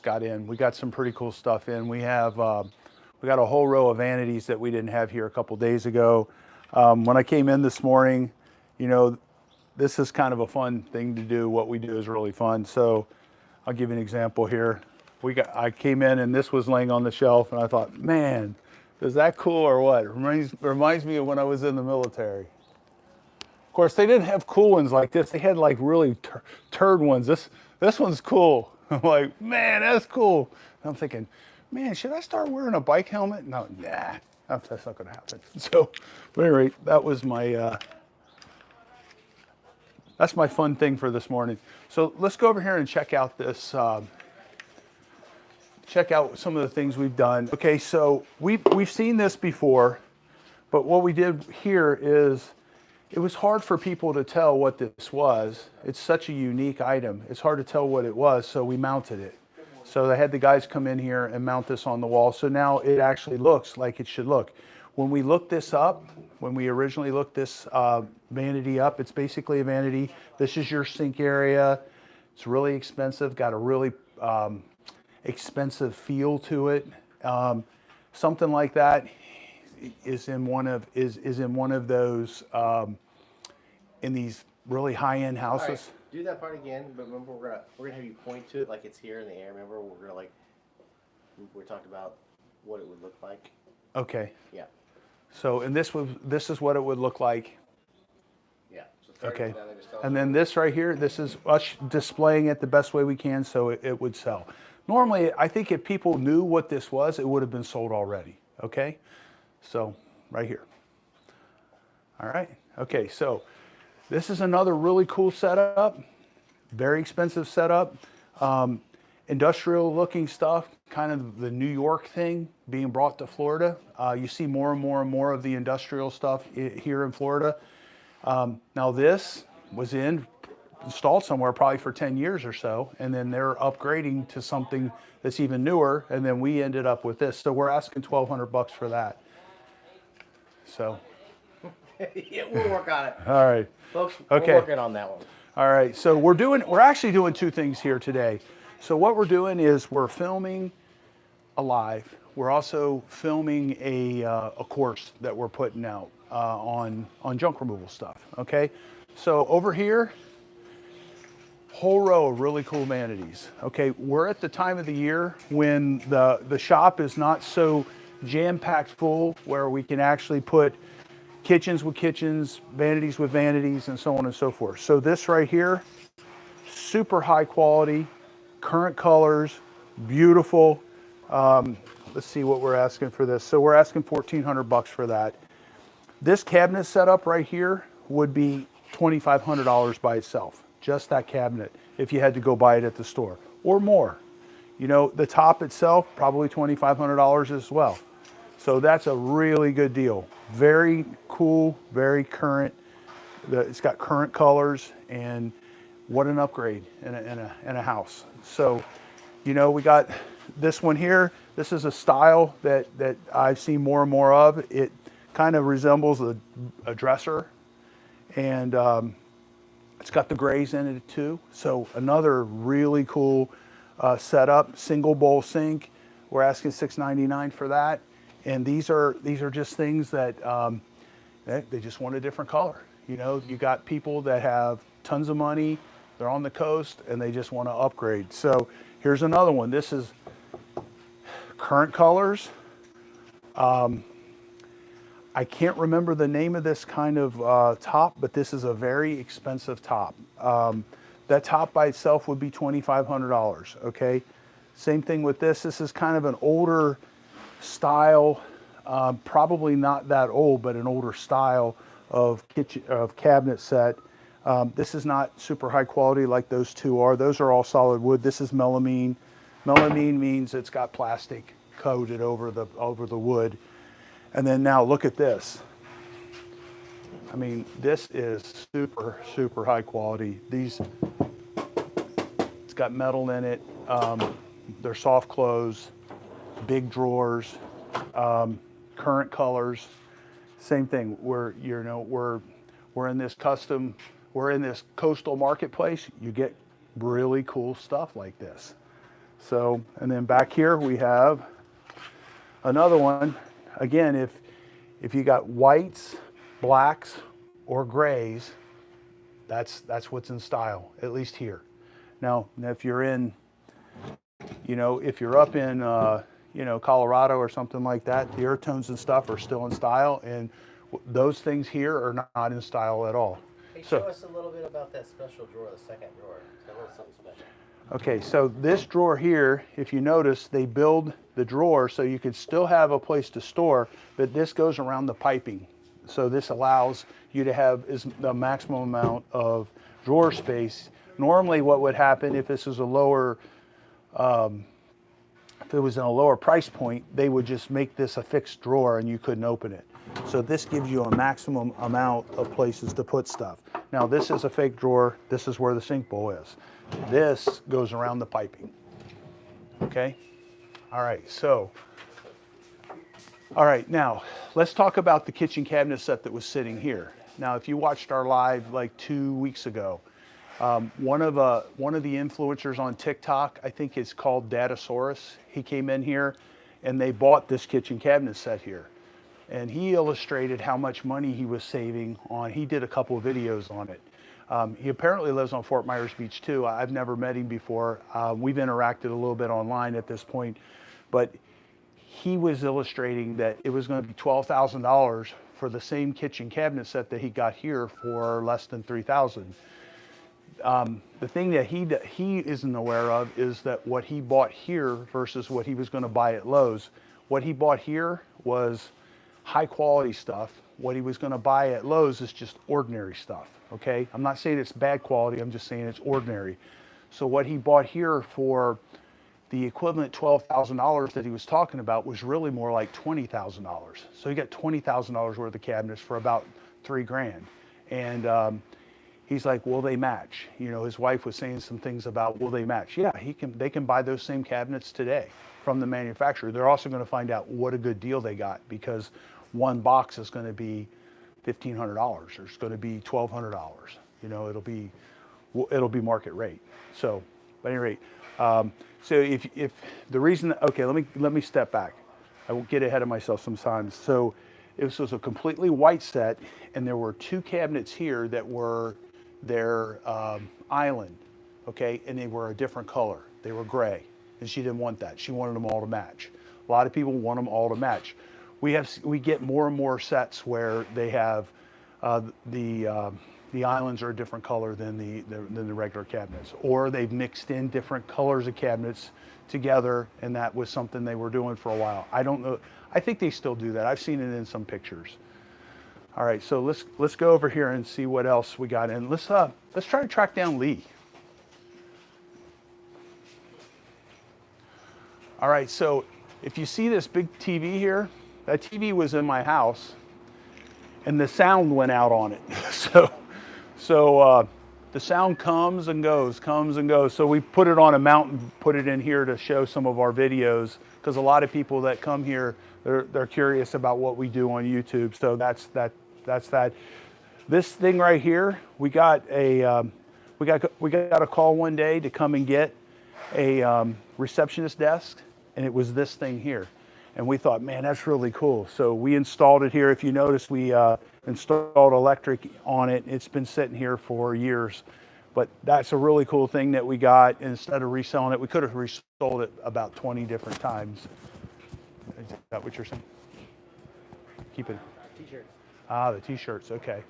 got in. We got some pretty cool stuff in. We got a whole row of vanities that we didn't have here a couple days ago. When I came in this morning, you know, this is kind of a fun thing to do. What we do is really fun. So I'll give you an example here. I came in and this was laying on the shelf and I thought, man, is that cool or what? It reminds me of when I was in the military. Of course, they didn't have cool ones like this. They had like really turd ones. This one's cool. I'm like, man, that's cool. And I'm thinking, man, should I start wearing a bike helmet? No, nah, that's not gonna happen. So, at any rate, that was my, that's my fun thing for this morning. So let's go over here and check out this, check out some of the things we've done. Okay, so we've seen this before, but what we did here is, it was hard for people to tell what this was. It's such a unique item. It's hard to tell what it was, so we mounted it. So I had the guys come in here and mount this on the wall. So now it actually looks like it should look. When we looked this up, when we originally looked this vanity up, it's basically a vanity. This is your sink area. It's really expensive, got a really expensive feel to it. Something like that is in one of those in these really high-end houses. All right, do that part again, but remember we're gonna have you point to it like it's here in the air. Remember we're talking about what it would look like. Okay. Yeah. So and this is what it would look like. Yeah. So okay. And then this right here, this is us displaying it the best way we can so it would sell. Normally, I think if people knew what this was, it would have been sold already. Okay. So right here. All right. Okay, so this is another really cool setup, very expensive setup. Industrial looking stuff, kind of the New York thing being brought to Florida. You see more and more and more of the industrial stuff here in Florida. Now this was installed somewhere probably for 10 years or so, and then they're upgrading to something that's even newer, and then we ended up with this. So we're asking $1,200 for that. So. Yeah, we'll work on it. All right. Folks, okay. We're working on that one. All right. So we're actually doing two things here today. So what we're doing is we're filming a live. We're also filming a course that we're putting out on junk removal stuff. Okay. So over here, whole row of really cool vanities. Okay. We're at the time of the year when the shop is not so jam-packed full where we can actually put kitchens with kitchens, vanities with vanities, and so on and so forth. So this right here, super high quality, current colors, beautiful. Let's see what we're asking for this. So we're asking $1,400 for that. This cabinet setup right here would be $2,500 by itself, just that cabinet, if you had to go buy it at the store, or more. You know, the top itself, probably $2,500 as well. So that's a really good deal. Very cool, very current. It's got current colors, and what an upgrade in a house. So, you know, we got this one here. This is a style that I've seen more and more of. It kind of resembles a dresser, and it's got the grays in it too. So another really cool setup, single bowl sink. We're asking $699 for that. And these are just things that they just want a different color. You know, you got people that have tons of money, they're on the coast, and they just want to upgrade. So here's another one. This is current colors. I can't remember the name of this kind of top, but this is a very expensive top. That top by itself would be $2,500, okay? Same thing with this. This is kind of an older style, probably not that old, but an older style of cabinet set. This is not super high quality like those two are. Those are all solid wood. This is melamine. Melamine means it's got plastic coated over the wood. And then now look at this. I mean, this is super high quality. It's got metal in it. They're soft close. Big drawers, current colors, same thing. We're in this coastal marketplace. You get really cool stuff like this. So, and then back here we have another one. Again, if you got whites, blacks, or grays, that's what's in style, at least here. Now if you're in, if you're up in, Colorado or something like that, the earth tones and stuff are still in style, and those things here are not in style at all. Hey, show us a little bit about that special drawer, the second drawer. It's got a little something special. Okay, so this drawer here, if you notice, they build the drawer so you could still have a place to store, but this goes around the piping. So this allows you to have the maximum amount of drawer space. Normally what would happen if this is a lower, if it was in a lower price point, they would just make this a fixed drawer and you couldn't open it. So this gives you a maximum amount of places to put stuff. Now this is a fake drawer. This is where the sink bowl is. This goes around the piping. Okay? All right, so, all right, now let's talk about the kitchen cabinet set that was sitting here. Now, if you watched our live like 2 weeks ago, one of the influencers on TikTok, I think it's called Datasaurus, he came in here and they bought this kitchen cabinet set here. And he illustrated how much money he was saving on, he did a couple of videos on it. He apparently lives on Fort Myers Beach too. I've never met him before. We've interacted a little bit online at this point, but he was illustrating that it was going to be $12,000 for the same kitchen cabinet set that he got here for less than $3,000. The thing that he isn't aware of is that what he bought here versus what he was going to buy at Lowe's. What he bought here was high quality stuff. What he was going to buy at Lowe's is just ordinary stuff. Okay, I'm not saying it's bad quality, I'm just saying it's ordinary. So what he bought here for the equivalent $12,000 that he was talking about was really more like $20,000. So he got $20,000 worth of cabinets for about $3,000. And he's like, will they match? His wife was saying some things about, will they match? Yeah, they can buy those same cabinets today from the manufacturer. They're also going to find out what a good deal they got, because one box is going to be $1,500 or it's going to be $1,200. It'll be market rate. So, at any rate, so if the reason, okay, let me step back. I will get ahead of myself sometimes. So this was a completely white set, and there were two cabinets here that were their island, okay, and they were a different color. They were gray, and she didn't want that. She wanted them all to match. A lot of people want them all to match. We get more and more sets where they have the islands are a different color than the regular cabinets, or they've mixed in different colors of cabinets together, and that was something they were doing for a while. I don't know. I think they still do that. I've seen it in some pictures. All right, so let's go over here and see what else we got in. Let's try to track down Lee. All right, so if you see this big TV here, that TV was in my house, and the sound went out on it. So the sound comes and goes. So we put it on a mount and put it in here to show some of our videos, because a lot of people that come here, they're curious about what we do on YouTube. So that's that. This thing right here, we got a call one day to come and get a receptionist desk, and it was this thing here. And we thought, man, that's really cool. So we installed it here. If you notice, we installed electric on it. It's been sitting here for years. But that's a really cool thing that we got. Instead of reselling it, we could have resold it about 20 different times. Is that what you're saying? Keep it. T-shirts. The t-shirts, okay.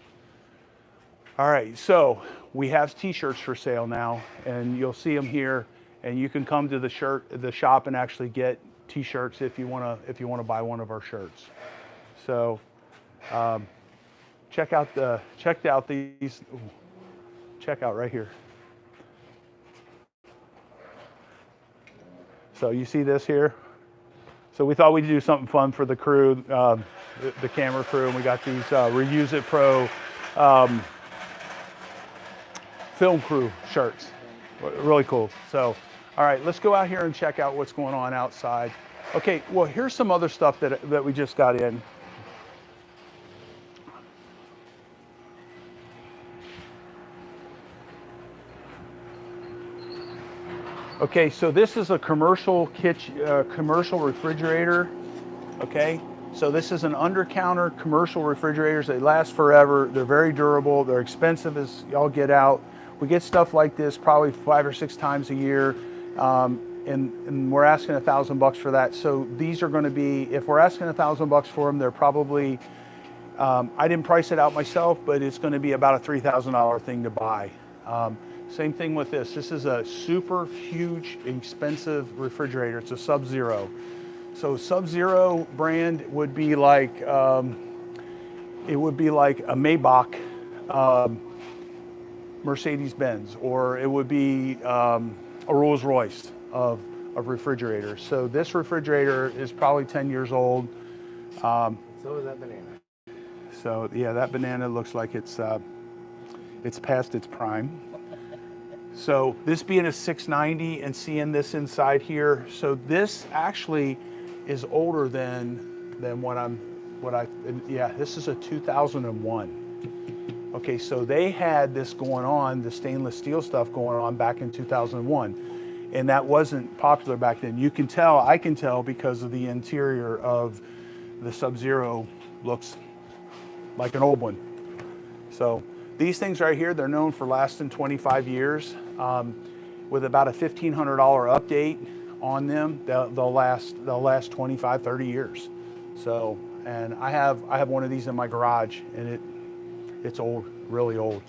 All right, so we have t-shirts for sale now, and you'll see them here. And you can come to the shop and actually get t-shirts if you want to buy one of our shirts. So check out these. Check out right here. So you see this here. So we thought we'd do something fun for the crew, the camera crew, and we got these Reuse It Pro film crew shirts. Really cool. So. All right, let's go out here and check out what's going on outside. Okay, well, here's some other stuff that we just got in. Okay, so this is a commercial kitchen, commercial refrigerator. Okay, so this is an under-counter commercial refrigerators. They last forever. They're very durable. They're expensive as y'all get out. We get stuff like this probably 5 or 6 times a year, and we're asking $1,000 for that. So these are going to be, if we're asking $1,000 for them, they're probably, I didn't price it out myself, but it's going to be about a $3,000 thing to buy. Same thing with this. This is a super huge, expensive refrigerator. It's a Sub-Zero. So Sub-Zero brand would be like, it would be like a Maybach, Mercedes-Benz, or it would be a Rolls-Royce of refrigerators. So this refrigerator is probably 10 years old. So is that banana. So yeah, that banana looks like it's past its prime. So this being a 690 and seeing this inside here, so this actually is older than yeah, this is a 2001. Okay, so they had this going on, the stainless steel stuff going on back in 2001, and that wasn't popular back then. You can tell, I can tell, because of the interior of the Sub-Zero looks like an old one. So these things right here, they're known for lasting 25 years. With about a $1,500 update on them, they'll last 25, 30 years. So, and I have one of these in my garage, and it's old, really old.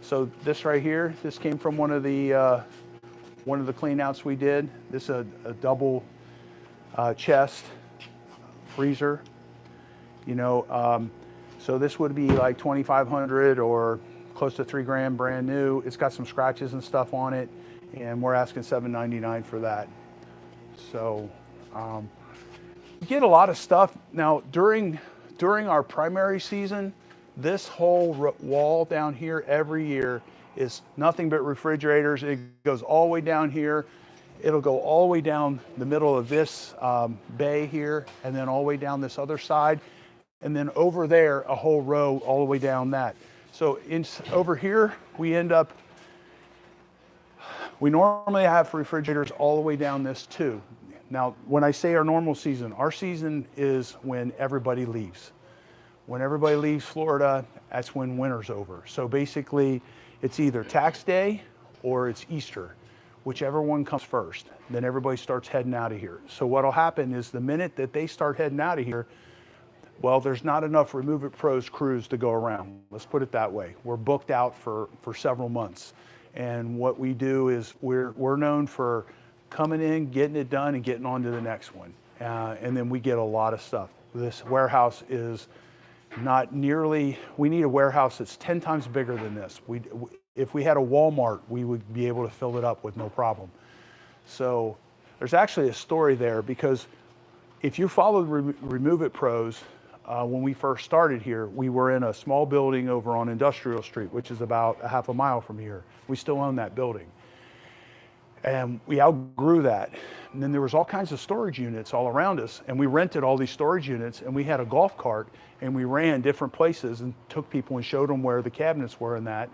So this right here, this came from one of the clean outs we did. This is a double chest freezer, you know. So this would be like 2,500 or close to $3,000 brand new. It's got some scratches and stuff on it, and we're asking $799 for that. So you get a lot of stuff. Now during our primary season, this whole wall down here every year is nothing but refrigerators. It goes all the way down here. It'll go all the way down the middle of this bay here, and then all the way down this other side, and then over there a whole row all the way down that. So over here, we normally have refrigerators all the way down this too. Now, when I say our normal season, our season is when everybody leaves. When everybody leaves Florida, that's when winter's over. So basically, it's either tax day or it's Easter, whichever one comes first. Then everybody starts heading out of here. So what'll happen is the minute that they start heading out of here, well, there's not enough Remove It Pros crews to go around. Let's put it that way. We're booked out for several months. And what we do is we're known for coming in, getting it done, and getting on to the next one. And then we get a lot of stuff. This warehouse is not nearly, we need a warehouse that's 10 times bigger than this. If we had a Walmart, we would be able to fill it up with no problem. So there's actually a story there, because if you follow Remove It Pros, when we first started here, we were in a small building over on Industrial Street, which is about a half a mile from here. We still own that building. And we outgrew that. And then there was all kinds of storage units all around us, and we rented all these storage units, and we had a golf cart, and we ran different places and took people and showed them where the cabinets were and that.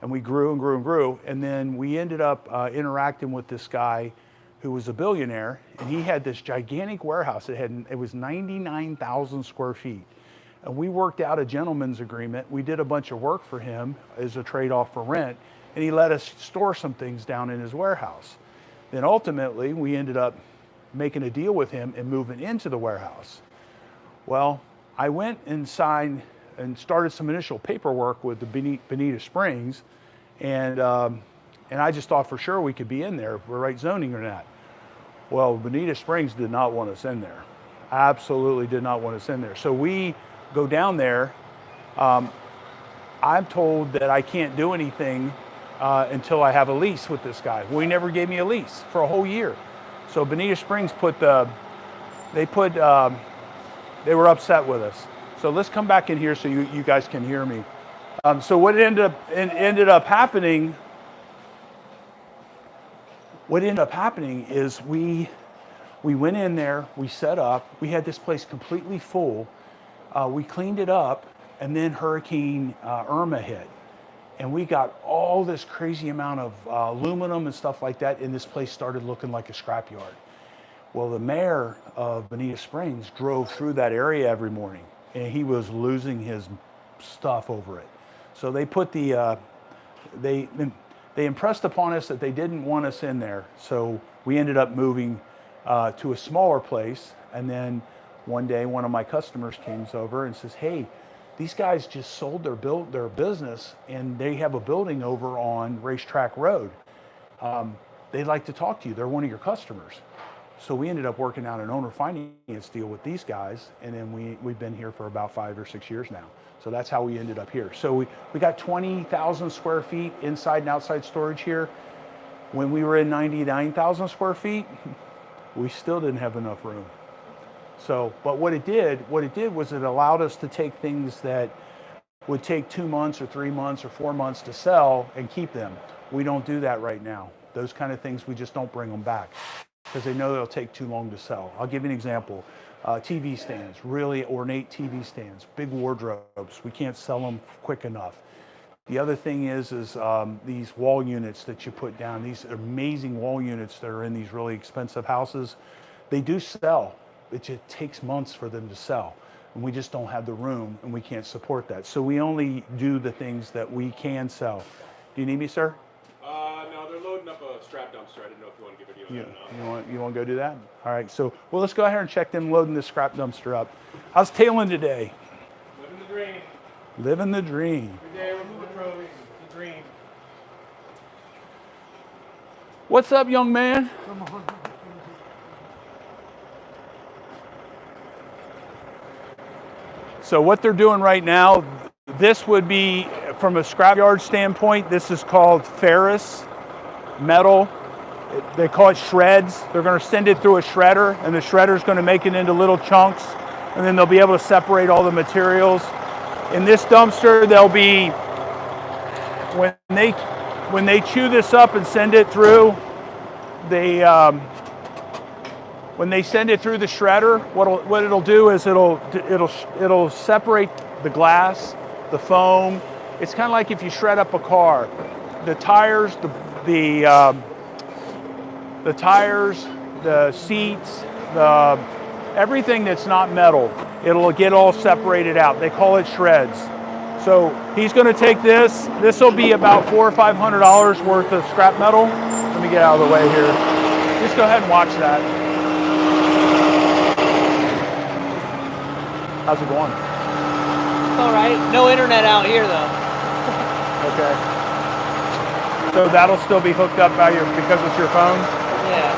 And we grew and grew and grew. And then we ended up interacting with this guy who was a billionaire, and he had this gigantic warehouse. It was 99,000 square feet. And we worked out a gentleman's agreement. We did a bunch of work for him as a trade-off for rent, and he let us store some things down in his warehouse. Then ultimately, we ended up making a deal with him and moving into the warehouse. Well, I went and signed and started some initial paperwork with the Bonita Springs, and I just thought for sure we could be in there, we're right zoning or not. Well, Bonita Springs did not want us in there. Absolutely did not want us in there. So we go down there. I'm told that I can't do anything until I have a lease with this guy. Well, he never gave me a lease for a whole year. So Bonita Springs they were upset with us. So let's come back in here so you guys can hear me. So what ended up happening is we went in there, we set up, we had this place completely full. We cleaned it up, and then Hurricane Irma hit. And we got all this crazy amount of aluminum and stuff like that, and this place started looking like a scrapyard. Well, the mayor of Bonita Springs drove through that area every morning, and he was losing his stuff over it. So they put they impressed upon us that they didn't want us in there. So we ended up moving to a smaller place. And then one day, one of my customers came over and says, "Hey, these guys just sold their business, and they have a building over on Racetrack Road. They'd like to talk to you. They're one of your customers." So we ended up working out an owner finance deal with these guys, and then we've been here for about 5 or 6 years now. So that's how we ended up here. So we got 20,000 square feet inside and outside storage here. When we were in 99,000 square feet, we still didn't have enough room. So, but what it did was it allowed us to take things that would take 2 months or 3 months or 4 months to sell and keep them. We don't do that right now. Those kind of things, we just don't bring them back because they know they'll take too long to sell. I'll give you an example. TV stands, really ornate TV stands, big wardrobes. We can't sell them quick enough. The other thing is these wall units that you put down, these amazing wall units that are in these really expensive houses, they do sell. It just takes months for them to sell. And we just don't have the room, and we can't support that. So we only do the things that we can sell. Do you need me, sir? No, they're loading up a strap dumpster. I didn't know if you want to give a video of that. You want to go do that? All right, so, well, let's go ahead and check them loading this scrap dumpster up. How's tailing today? Living the dream. Living the dream. Every day we're moving pros. The dream. What's up, young man? So what they're doing right now, this would be, from a scrapyard standpoint, this is called ferrous metal. They call it shreds. They're going to send it through a shredder, and the shredder is going to make it into little chunks, and then they'll be able to separate all the materials. In this dumpster, they'll be, when they chew this up and send it through, when they send it through the shredder, what it'll do is it'll separate the glass, the foam. It's kind of like if you shred up a car. The tires, the tires, the seats, everything that's not metal, it'll get all separated out. They call it shreds. So he's going to take this. This will be about $400 or $500 worth of scrap metal. Let me get out of the way here. Just go ahead and watch that. How's it going? It's all right. No internet out here, though. Okay. So that'll still be hooked up by because it's your phone? Yeah.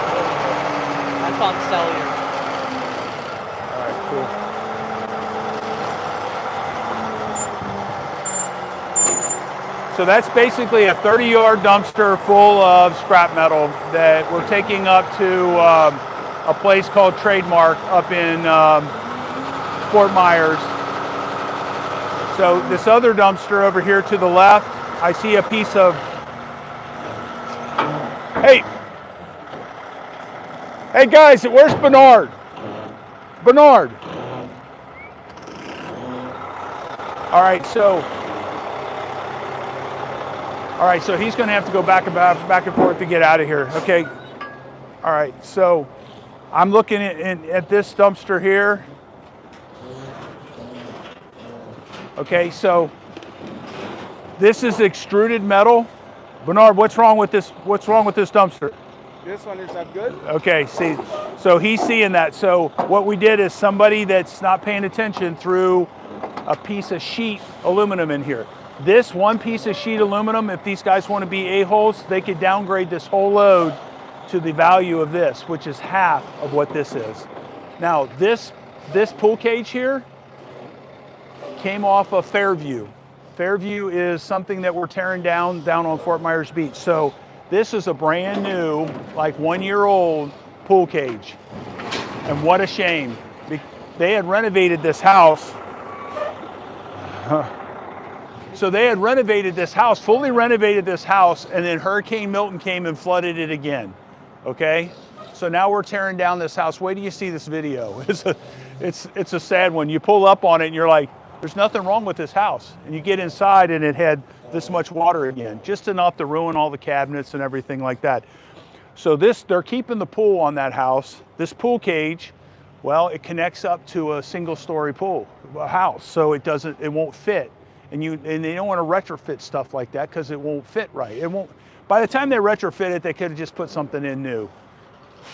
That's on cellular. All right, cool. So that's basically a 30-yard dumpster full of scrap metal that we're taking up to a place called Trademark up in Fort Myers. So this other dumpster over here to the left, I see a piece of, hey guys, where's Bernard? Bernard. All right, so he's going to have to go back and forth to get out of here. Okay. All right, so I'm looking at this dumpster here. Okay, so this is extruded metal. Bernard, what's wrong with this? What's wrong with this dumpster? This one is not good. Okay, see, so he's seeing that. So what we did is somebody that's not paying attention threw a piece of sheet aluminum in here. This one piece of sheet aluminum, if these guys want to be a-holes, they could downgrade this whole load to the value of this, which is half of what this is. Now, this pool cage here came off of Fairview. Fairview is something that we're tearing down on Fort Myers Beach. So this is a brand new, like 1 year old pool cage. And what a shame. They had renovated this house. So they had renovated this house, fully renovated this house, and then Hurricane Milton came and flooded it again. Okay? So now we're tearing down this house. Wait till you see this video. It's a sad one. You pull up on it and you're like, there's nothing wrong with this house. And you get inside and it had this much water again, just enough to ruin all the cabinets and everything like that. So they're keeping the pool on that house. This pool cage, well, it connects up to a single-story house, so it won't fit. And they don't want to retrofit stuff like that because it won't fit right. It won't. By the time they retrofit it, they could have just put something in new.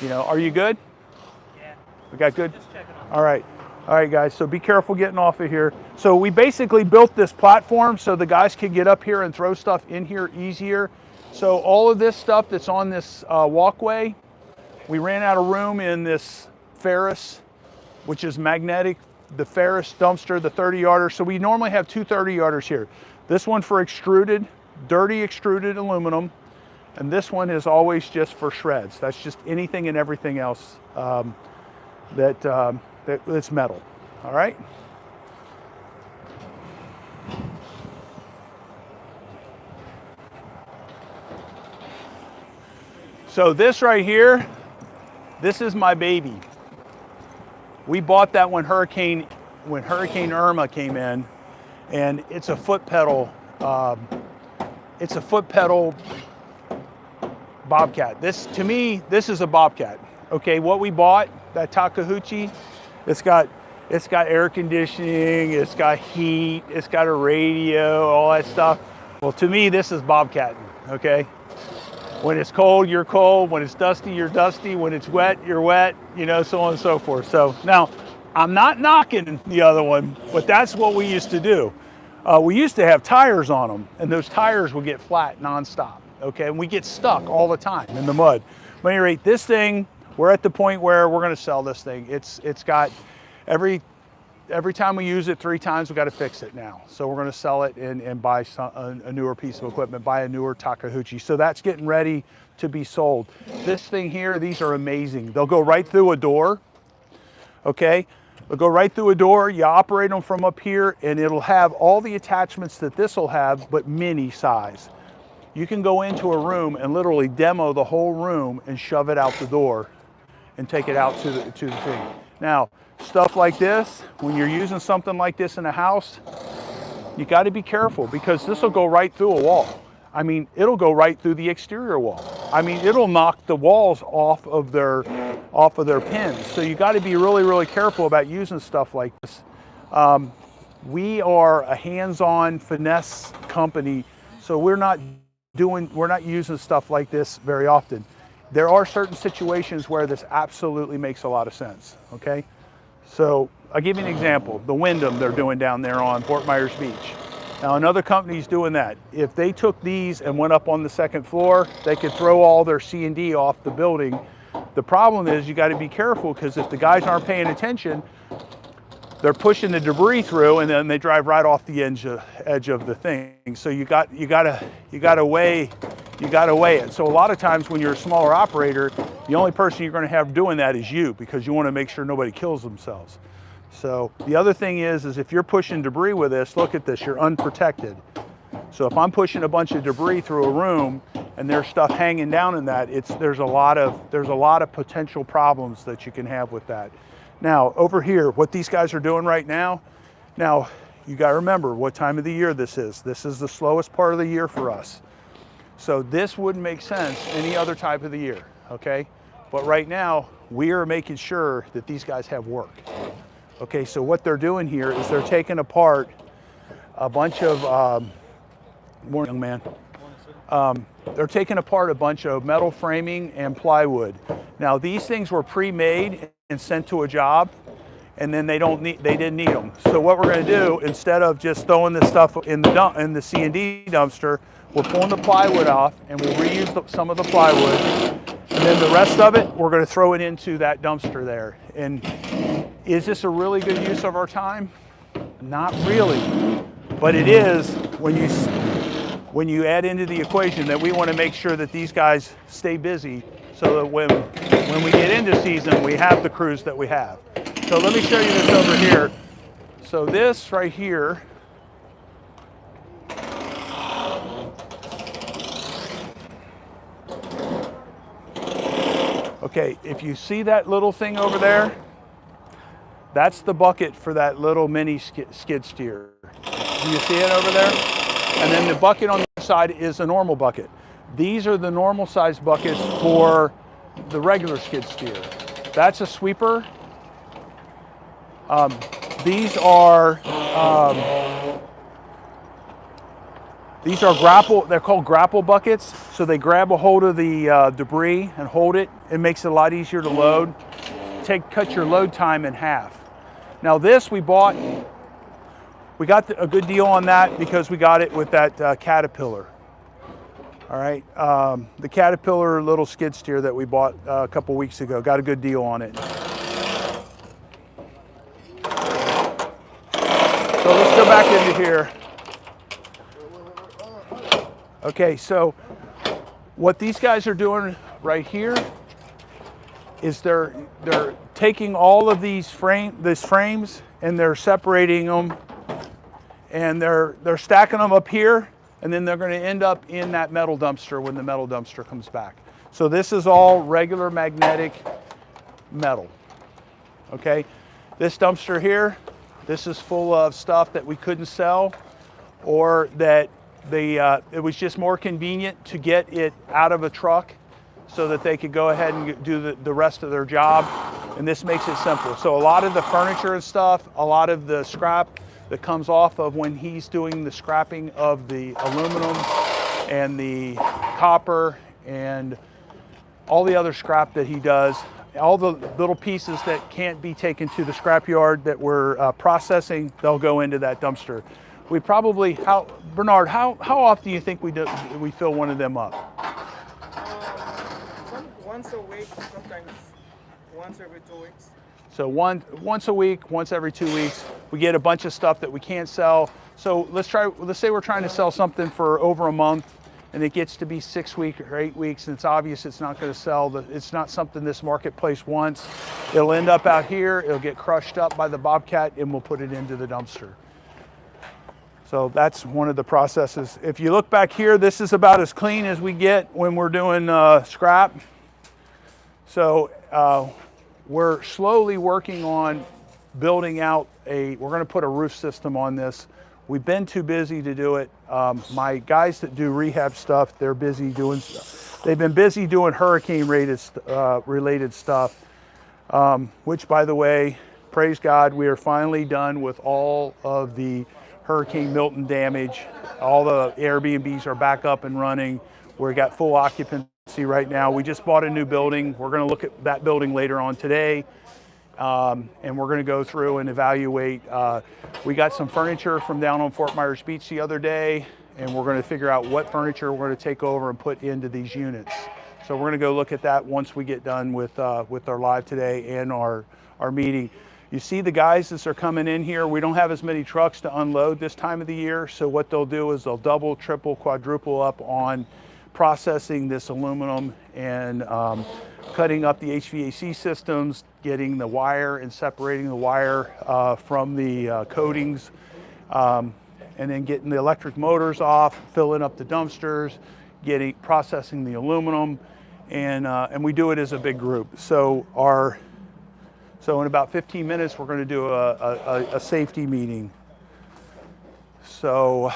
You know, are you good? Yeah. We got good? Just checking on. All right, guys, so be careful getting off of here. So we basically built this platform so the guys can get up here and throw stuff in here easier. So all of this stuff that's on this walkway, we ran out of room in this Ferris, which is magnetic, the Ferris dumpster, the 30-yarder. So we normally have two 30-yarders here. This one for extruded, dirty extruded aluminum, and this one is always just for shreds. That's just anything and everything else that's metal. All right. So this right here, this is my baby. We bought that when Hurricane Irma came in, and it's a foot pedal. It's a foot pedal Bobcat. To me, this is a Bobcat. Okay, what we bought, that Takeuchi, it's got air conditioning, it's got heat, it's got a radio, all that stuff. Well, to me, this is Bobcatting. Okay. When it's cold, you're cold. When it's dusty, you're dusty. When it's wet, you're wet, you know, so on and so forth. So now, I'm not knocking the other one, but that's what we used to do. We used to have tires on them, and those tires would get flat nonstop, okay? And we get stuck all the time in the mud. But at any rate, this thing, we're at the point where we're gonna sell this thing. It's got, every time we use it 3 times, we gotta fix it now. So we're gonna sell it and buy a newer piece of equipment, buy a newer Takeuchi. So that's getting ready to be sold. This thing here, these are amazing. They'll go right through a door, okay? They'll go right through a door, you operate them from up here, and it'll have all the attachments that this will have, but mini size. You can go into a room and literally demo the whole room and shove it out the door and take it out to the thing. Now, stuff like this, when you're using something like this in a house, you got to be careful because this will go right through a wall. I mean, it'll go right through the exterior wall. I mean, it'll knock the walls off of their pins. So you got to be really, really careful about using stuff like this. We are a hands-on finesse company, so we're not using stuff like this very often. There are certain situations where this absolutely makes a lot of sense, okay? So I'll give you an example. The Wyndham they're doing down there on Fort Myers Beach. Now another company's doing that. If they took these and went up on the 2nd floor, they could throw all their C&D off the building. The problem is you got to be careful because if the guys aren't paying attention, they're pushing the debris through and then they drive right off the edge of the thing. So you gotta weigh it. So a lot of times when you're a smaller operator, the only person you're going to have doing that is you because you want to make sure nobody kills themselves. So the other thing is if you're pushing debris with this, look at this, you're unprotected. So if I'm pushing a bunch of debris through a room and there's stuff hanging down in that, there's a lot of potential problems that you can have with that. Now over here, what these guys are doing right now, you got to remember what time of the year this is. This is the slowest part of the year for us. So this wouldn't make sense any other type of the year, okay? But right now, we are making sure that these guys have work. Okay, so what they're doing here is they're taking apart a bunch of, more young man. They're taking apart a bunch of metal framing and plywood. Now these things were pre-made and sent to a job, and then they didn't need them. So what we're going to do, instead of just throwing this stuff in the C&D dumpster, we're pulling the plywood off, and we'll reuse some of the plywood, and then the rest of it we're going to throw it into that dumpster there. And is this a really good use of our time? Not really, but it is when you add into the equation that we want to make sure that these guys stay busy so that when we get into season, we have the crews that we have. So let me show you this over here. So this right here, okay, if you see that little thing over there, That's the bucket for that little mini skid steer. Do you see it over there? And then the bucket on the other side is a normal bucket. These are the normal size buckets for the regular skid steer. That's a sweeper. These are grapple, they're called grapple buckets. So they grab a hold of the debris and hold it. It makes it a lot easier to load. Cut your load time in half. Now this we got a good deal on that because we got it with that Caterpillar. All right, the Caterpillar little skid steer that we bought a couple weeks ago, got a good deal on it. So let's go back into here. Okay, so what these guys are doing right here is they're taking all of these frames and they're separating them, and they're stacking them up here, and then they're going to end up in that metal dumpster when the metal dumpster comes back. So this is all regular magnetic metal. Okay, this dumpster here, this is full of stuff that we couldn't sell, or that it was just more convenient to get it out of a truck so that they could go ahead and do the rest of their job. And this makes it simple. So a lot of the furniture and stuff, a lot of the scrap that comes off of when he's doing the scrapping of the aluminum and the copper and all the other scrap that he does, all the little pieces that can't be taken to the scrapyard that we're processing, they'll go into that dumpster. We probably, Bernard, how often do you think we fill one of them up? Once a week, sometimes once every 2 weeks. So once a week, once every 2 weeks, we get a bunch of stuff that we can't sell. So let's say we're trying to sell something for over a month, and it gets to be 6 weeks or 8 weeks, and it's obvious it's not going to sell. It's not something this marketplace wants. It'll end up out here. It'll get crushed up by the Bobcat, and we'll put it into the dumpster. So that's one of the processes. If you look back here, this is about as clean as we get when we're doing scrap. So we're slowly working on building out we're going to put a roof system on this. We've been too busy to do it. My guys that do rehab stuff, they're busy doing stuff. They've been busy doing hurricane related stuff, which, by the way, praise God, we are finally done with all of the Hurricane Milton damage. All the Airbnbs are back up and running. We've got full occupancy right now. We just bought a new building. We're going to look at that building later on today. And we're going to go through and evaluate. We got some furniture from down on Fort Myers Beach the other day, and we're going to figure out what furniture we're going to take over and put into these units. So we're going to go look at that once we get done with our live today and our meeting. You see the guys as they're coming in here, we don't have as many trucks to unload this time of the year. So what they'll do is they'll double, triple, quadruple up on processing this aluminum and cutting up the HVAC systems, getting the wire and separating the wire from the coatings, and then getting the electric motors off, filling up the dumpsters, processing the aluminum, and we do it as a big group. So in about 15 minutes, we're going to do a safety meeting. So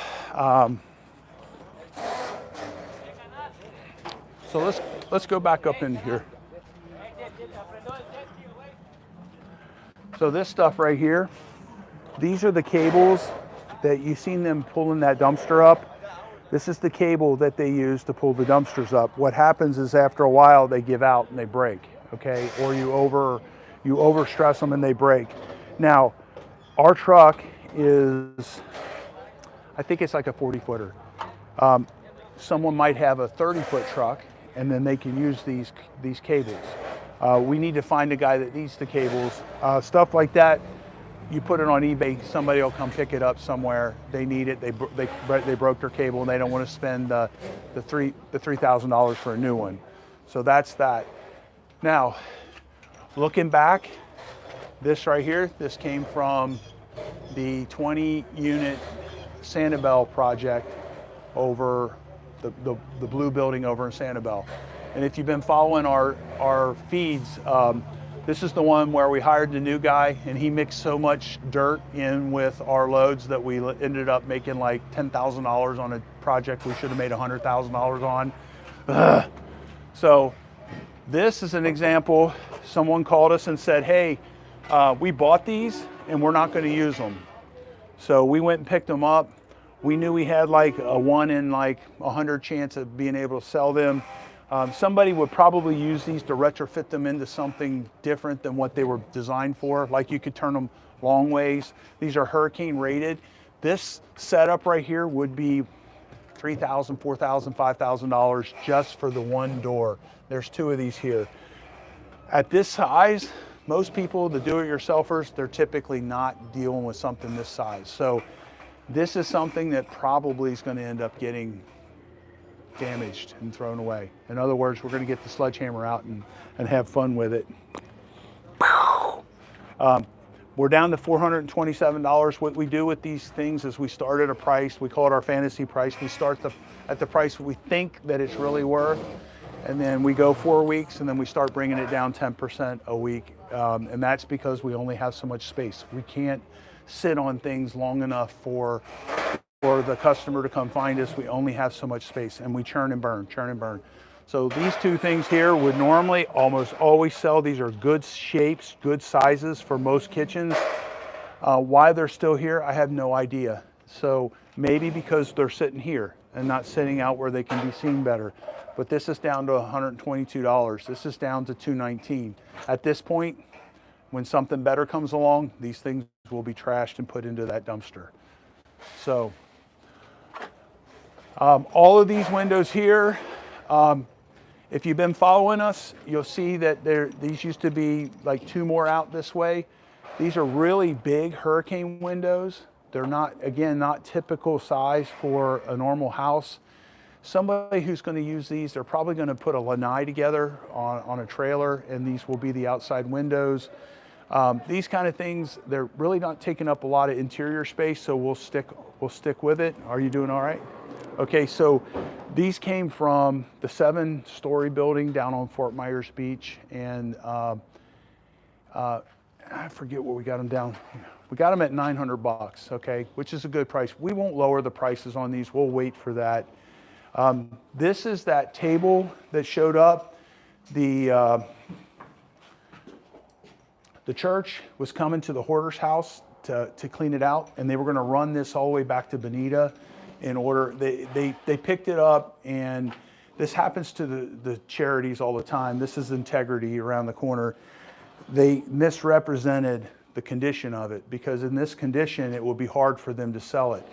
let's go back up in here. So this stuff right here, these are the cables that you've seen them pulling that dumpster up. This is the cable that they use to pull the dumpsters up. What happens is after a while they give out and they break, okay? Or you overstress them and they break. Now, our truck is, I think it's like a 40-footer. Someone might have a 30-foot truck, and then they can use these cables. We need to find a guy that needs the cables. Stuff like that, you put it on eBay, somebody will come pick it up somewhere. They need it, they broke their cable, and they don't want to spend the $3,000 for a new one. So that's that. Now, looking back, this right here, this came from the 20-unit Sanibel project over the blue building over in Sanibel. And if you've been following our feeds, This is the one where we hired the new guy and he mixed so much dirt in with our loads that we ended up making like $10,000 on a project we should have made $100,000 on. Ugh. So this is an example. Someone called us and said, hey, we bought these and we're not going to use them. So we went and picked them up. We knew we had like a 1 in like 100 chance of being able to sell them. Somebody would probably use these to retrofit them into something different than what they were designed for. Like you could turn them long ways. These are hurricane rated. This setup right here would be $3,000, $4,000, $5,000 just for the one door. There's 2 of these here. At this size, most people, the do-it-yourselfers, they're typically not dealing with something this size. So this is something that probably is going to end up getting damaged and thrown away. In other words, we're going to get the sledgehammer out and have fun with it. We're down to $427. What we do with these things is we start at a price, we call it our fantasy price. We start at the price we think that it's really worth, and then we go 4 weeks, and then we start bringing it down 10% a week. And that's because we only have so much space. We can't sit on things long enough for the customer to come find us. We only have so much space, and we churn and burn, churn and burn. So these 2 things here would normally almost always sell. These are good shapes, good sizes for most kitchens. Why they're still here, I have no idea. So maybe because they're sitting here and not sitting out where they can be seen better. But this is down to $122. This is down to $219. At this point, when something better comes along, these things will be trashed and put into that dumpster. So all of these windows here, if you've been following us, you'll see that these used to be like 2 more out this way. These are really big hurricane windows. They're not, again, not typical size for a normal house. Somebody who's going to use these, they're probably going to put a lanai together on a trailer, and these will be the outside windows. These kind of things, they're really not taking up a lot of interior space, so we'll stick with it. Are you doing all right? Okay, so these came from the 7-story building down on Fort Myers Beach, and I forget what we got them down. We got them at $900, okay, which is a good price. We won't lower the prices on these. We'll wait for that. This is that table that showed up. The church was coming to the hoarder's house to clean it out, and they were going to run this all the way back to Bonita in order. They picked it up, and this happens to the charities all the time. This is Integrity around the corner. They misrepresented the condition of it, because in this condition it will be hard for them to sell it.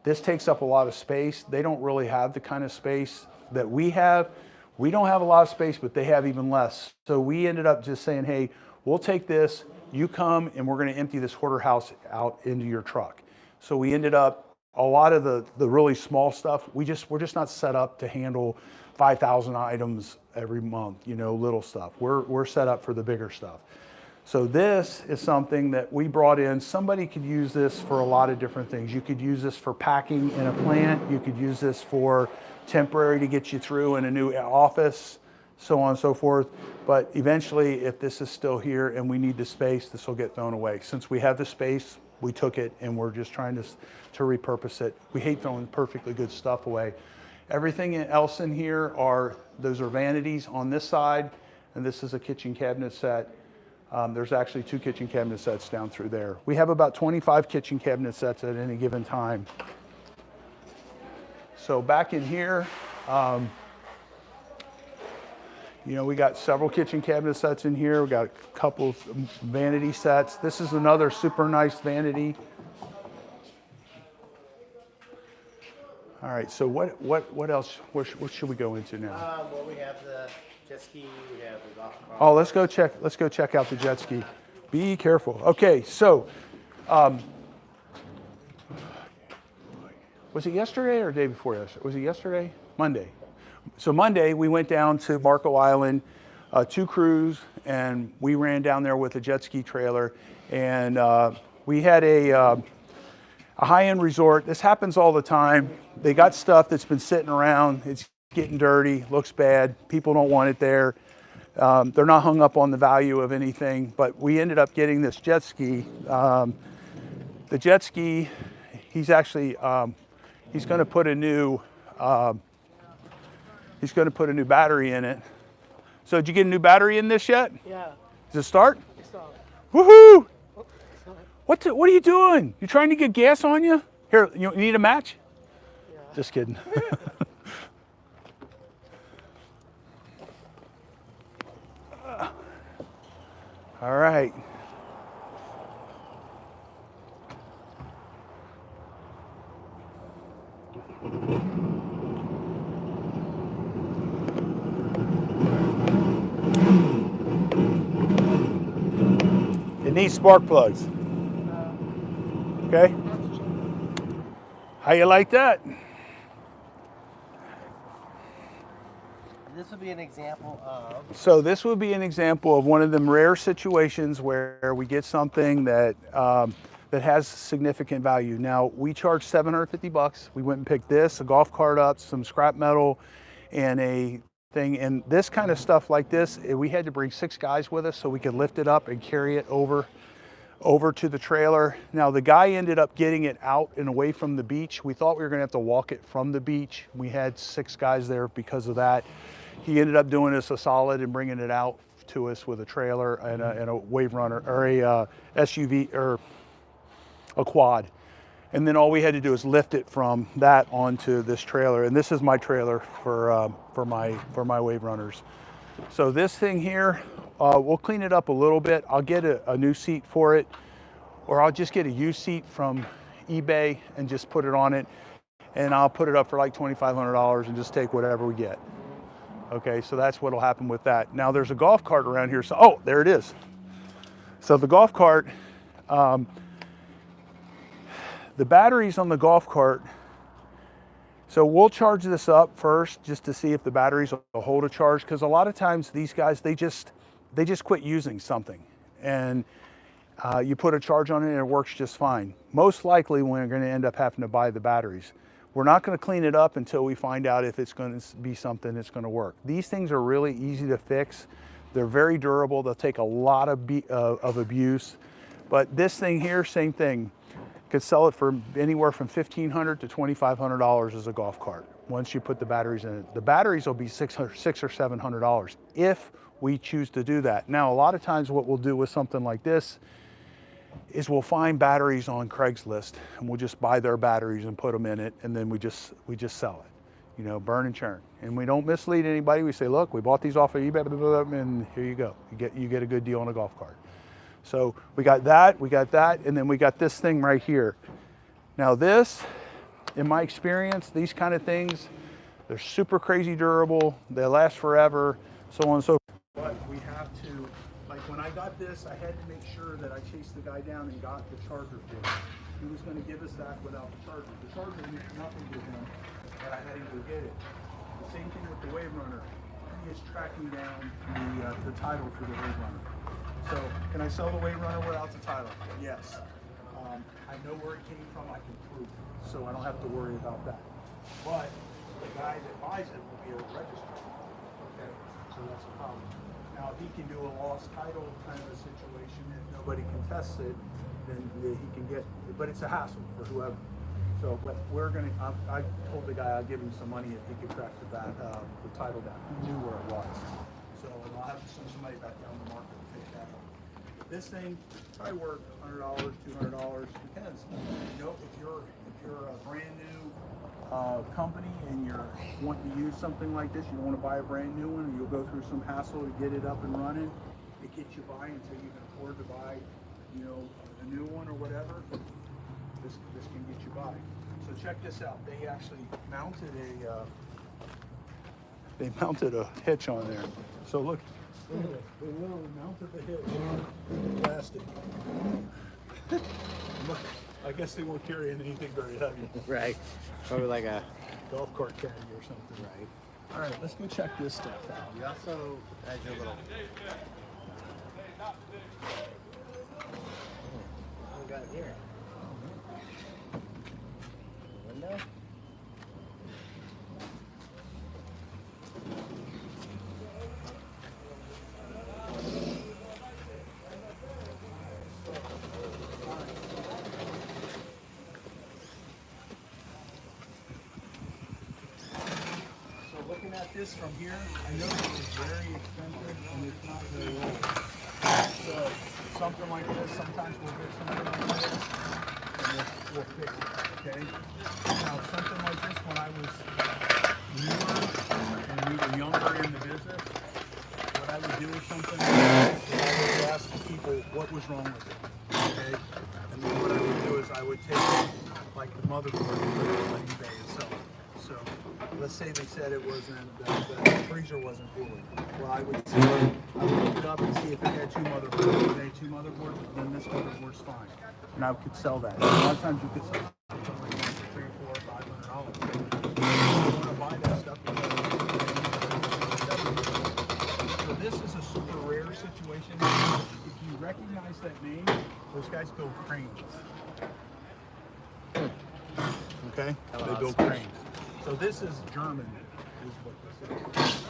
This takes up a lot of space. They don't really have the kind of space that we have. We don't have a lot of space, but they have even less. So we ended up just saying, hey, we'll take this, you come, and we're going to empty this hoarder house out into your truck. So we ended up, a lot of the really small stuff, we're just not set up to handle 5,000 items every month, you know, little stuff. We're set up for the bigger stuff. So this is something that we brought in. Somebody could use this for a lot of different things. You could use this for packing in a plant. You could use this for temporary to get you through in a new office, so on and so forth. But eventually, if this is still here and we need the space, this will get thrown away. Since we have the space, we took it, and we're just trying to repurpose it. We hate throwing perfectly good stuff away. Everything else in here those are vanities on this side, and this is a kitchen cabinet set. There's actually 2 kitchen cabinet sets down through there. We have about 25 kitchen cabinet sets at any given time. So back in here, you know, we got several kitchen cabinet sets in here. We got a couple of vanity sets. This is another super nice vanity. All right, so what else? What should we go into now? Well, we have the jet ski. We have the golf cart. Oh, let's go check out the jet ski. Be careful. Okay, so was it yesterday or the day before yesterday? Was it yesterday? Monday. So Monday we went down to Marco Island, 2 crews, and we ran down there with a jet ski trailer, and we had a high-end resort. This happens all the time. They got stuff that's been sitting around. It's getting dirty, looks bad. People don't want it there. They're not hung up on the value of anything, but we ended up getting this jet ski. The jet ski, he's actually, he's going to put a new battery in it. So did you get a new battery in this yet? Yeah. Does it start? It's on. Woohoo! What are you doing? You trying to get gas on you? Here, you need a match? Yeah. Just kidding. All right. It needs spark plugs. Okay? How you like that? This would be an example of. So this would be an example of one of them rare situations where we get something that that has significant value. Now we charge $750. We went and picked this, a golf cart up, some scrap metal, and a thing. And this kind of stuff like this, we had to bring 6 guys with us so we could lift it up and carry it over to the trailer. Now the guy ended up getting it out and away from the beach. We thought we were gonna have to walk it from the beach. We had 6 guys there because of that. He ended up doing us a solid and bringing it out to us with a trailer and a wave runner or a SUV or a quad. And then all we had to do is lift it from that onto this trailer. And this is my trailer for my wave runners. So this thing here, we'll clean it up a little bit. I'll get a new seat for it, or I'll just get a used seat from eBay and just put it on it. And I'll put it up for like $2,500 and just take whatever we get. Okay, so that's what'll happen with that. Now there's a golf cart around here. So, oh, there it is. So the golf cart, the batteries on the golf cart, so we'll charge this up first just to see if the batteries will hold a charge, because a lot of times these guys, they just quit using something, and you put a charge on it and it works just fine. Most likely we're going to end up having to buy the batteries. We're not going to clean it up until we find out if it's going to be something that's going to work. These things are really easy to fix. They're very durable. They'll take a lot of abuse. But this thing here, same thing. Could sell it for anywhere from $1,500 to $2,500 as a golf cart once you put the batteries in it. The batteries will be $600 or $700 if we choose to do that. Now, a lot of times what we'll do with something like this is we'll find batteries on Craigslist and we'll just buy their batteries and put them in it, and then we just sell it, you know, burn and churn. And we don't mislead anybody. We say, look, we bought these off of eBay, and here you go. You get a good deal on a golf cart. So we got that, and then we got this thing right here. Now this, in my experience, these kind of things, they're super crazy durable. They last forever, so on and so forth. But we have to, like when I got this, I had to make sure that I chased the guy down and got the charger for him. He was going to give us that without the charger. The charger meant nothing to him, but I had him go get it. The same thing with the wave runner. He is tracking down the title for the wave runner. So, can I sell the wave runner without the title? Yes. I know where it came from, I can prove it, so I don't have to worry about that. But the guy that buys it will be able to register it. Okay, so that's a problem. Now, if he can do a lost title kind of a situation, if nobody contests it, then he can get, but it's a hassle for whoever. So, but we're gonna, I told the guy I'd give him some money if he could track the title down. He knew where it was. So I'll have to send somebody back down the market to take that one. This thing probably worth $100, $200, depends. You know, if you're a brand new company and you're wanting to use something like this, you don't want to buy a brand new one, and you'll go through some hassle to get it up and running. It gets you by until you can afford to buy, you know, a new one or whatever. This can get you by. So check this out. They actually mounted a hitch on there. So look, they literally mounted the hitch in plastic. I guess they won't carry anything very heavy. Right. Probably like a Golf cart carrier or something. Right. All right, let's go check this stuff out. You also had your little. What we got here? Window. like this from here, I know this is very expensive and it's not very old. So something like this, sometimes we'll get something like this and we'll fix it, okay? Now something like this, when I was newer and we were younger in the business, what I would do with something like this is I would ask people what was wrong with it, okay? And then what I would do is I would take like the motherboard and put it on eBay and sell it. So let's say they said it wasn't, the freezer wasn't cooling. Well, I would look it up and see if it had 2 motherboards. If it had 2 motherboards, then this motherboard's fine. And I could sell that. A lot of times you could sell something like that for $300, $400, $500. So you want to buy that stuff because so this is a super rare situation. If you recognize that name, those guys build cranes. Okay? They build cranes. So this is German, is what this is.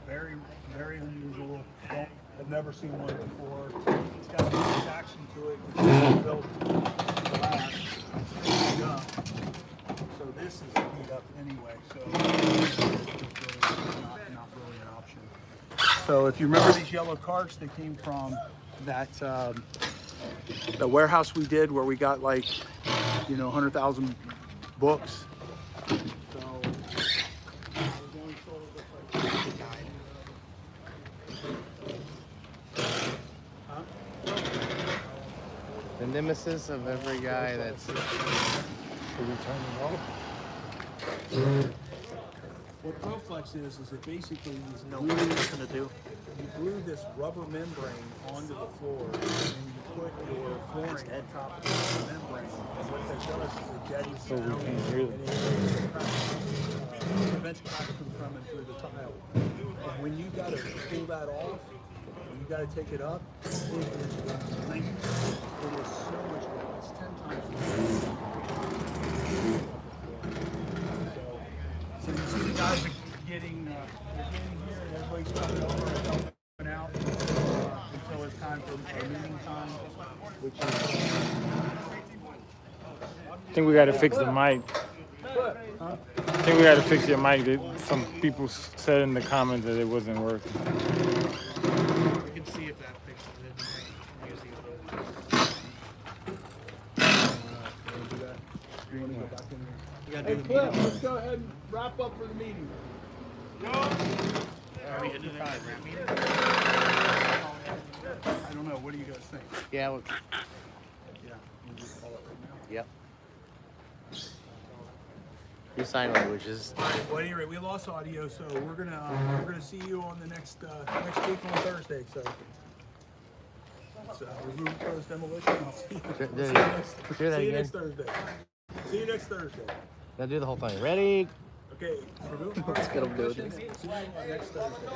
Very, very unusual. I've never seen one before. It's got a nice action to it. It's built glass. It's beat up. So this is beat up anyway. So it's really not really an option. So if you remember these yellow carts that came from that the warehouse we did where we got like, 100,000 books. The nemesis of every guy that's What ProFlex is it basically nothing to do. you glue this rubber membrane onto the floor and you put your flooring on top of the membrane. And what that does is it deadens the sound and it prevents crack from coming through the tile. And when you got to pull that off, when you got to take it up, it is length. It is so much work. It's 10 times the So you see the guys are getting here and everybody's coming over and helping out until it's time for meeting time, which is... I think we got to fix the mic. I think we got to fix your mic. Some people said in the comments that it wasn't working. We can see if that fixes it. You want to go back in there? Hey Cliff, let's go ahead and wrap up for the meeting. I don't know. What do you guys think? Yeah. Well, Yeah, we'll just call it right now. yep. Your sign language is. Well, anyway, we lost audio, so we're gonna see you on the next week on Thursday. So it's Repurposing Demolition. I'll see you. Do that See you again. next Thursday. See you next Thursday. Now do the whole thing. Ready? Okay, we're doing Let's get 'em doing See you next Thursday.